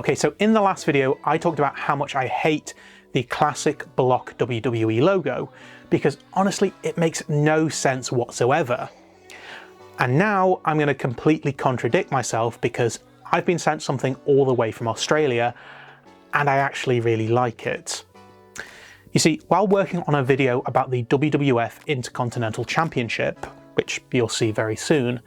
Okay, so in the last video, I talked about how much I hate the classic block WWE logo, because honestly, it makes no sense whatsoever. And now I'm going to completely contradict myself because I've been sent something all the way from Australia and I actually really like it. You see, while working on a video about the WWF Intercontinental Championship, which you'll see very soon,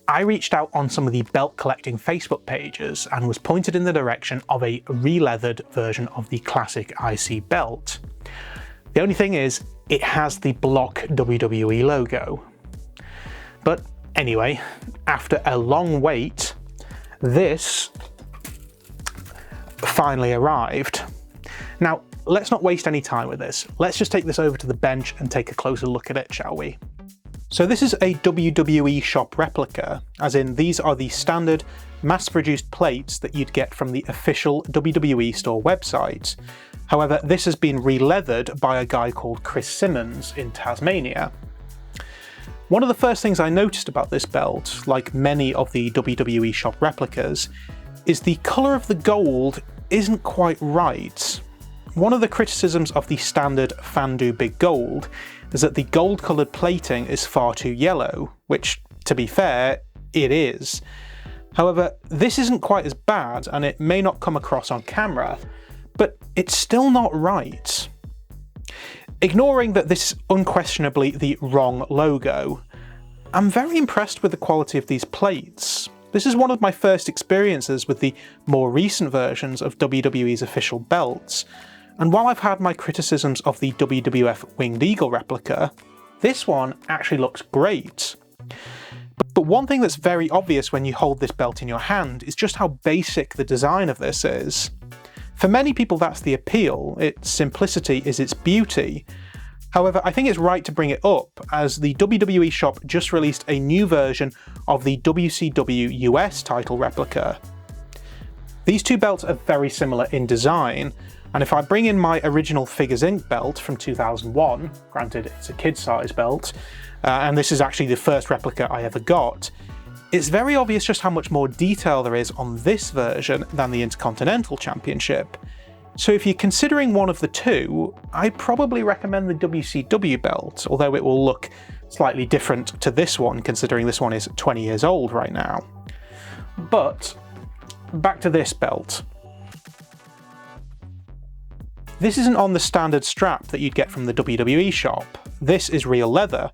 I reached out on some of the belt collecting Facebook pages and was pointed in the direction of a re-leathered version of the classic IC belt. The only thing is, it has the block WWE logo. But anyway, after a long wait, this finally arrived. Now, let's not waste any time with this. Let's just take this over to the bench and take a closer look at it, shall we? So this is a WWE shop replica, as in these are the standard mass-produced plates that you'd get from the official WWE store website. However, this has been re-leathered by a guy called Chris Simmons in Tasmania. One of the first things I noticed about this belt, like many of the WWE shop replicas, is the colour of the gold isn't quite right. One of the criticisms of the standard Fandu Big Gold is that the gold coloured plating is far too yellow, which, to be fair, it is. However, this isn't quite as bad, and it may not come across on camera, but it's still not right. Ignoring that this is unquestionably the wrong logo, I'm very impressed with the quality of these plates. This is one of my first experiences with the more recent versions of WWE's official belts, and while I've had my criticisms of the WWF Winged Eagle replica, this one actually looks great. But one thing that's very obvious when you hold this belt in your hand is just how basic the design of this is. For many people that's the appeal, its simplicity is its beauty. However, I think it's right to bring it up, as the WWE shop just released a new version of the WCW US title replica. These two belts are very similar in design, and if I bring in my original Figures Inc. belt from 2001, granted it's a kid-size belt, and this is actually the first replica I ever got, it's very obvious just how much more detail there is on this version than the Intercontinental Championship. So if you're considering one of the two, I'd probably recommend the WCW belt, although it will look slightly different to this one, considering this one is 20 years old right now. But back to this belt. This isn't on the standard strap that you'd get from the WWE shop. This is real leather,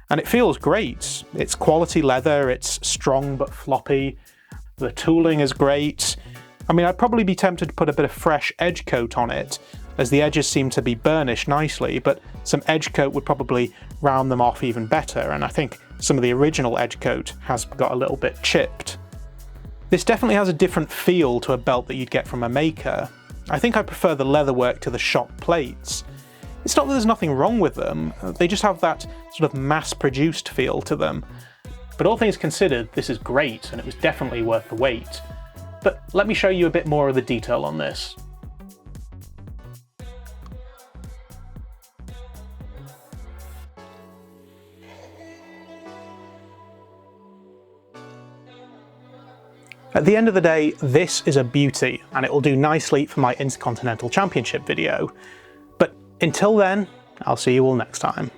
and it feels great. It's quality leather, it's strong but floppy, the tooling is great. I mean, I'd probably be tempted to put a bit of fresh edge coat on it, as the edges seem to be burnished nicely, but some edge coat would probably round them off even better, and I think some of the original edge coat has got a little bit chipped. This definitely has a different feel to a belt that you'd get from a maker. I think I prefer the leatherwork to the shop plates. It's not that there's nothing wrong with them, they just have that sort of mass-produced feel to them. But all things considered, this is great, and it was definitely worth the wait. But let me show you a bit more of the detail on this. At the end of the day, this is a beauty, and it will do nicely for my Intercontinental Championship video. But until then, I'll see you all next time.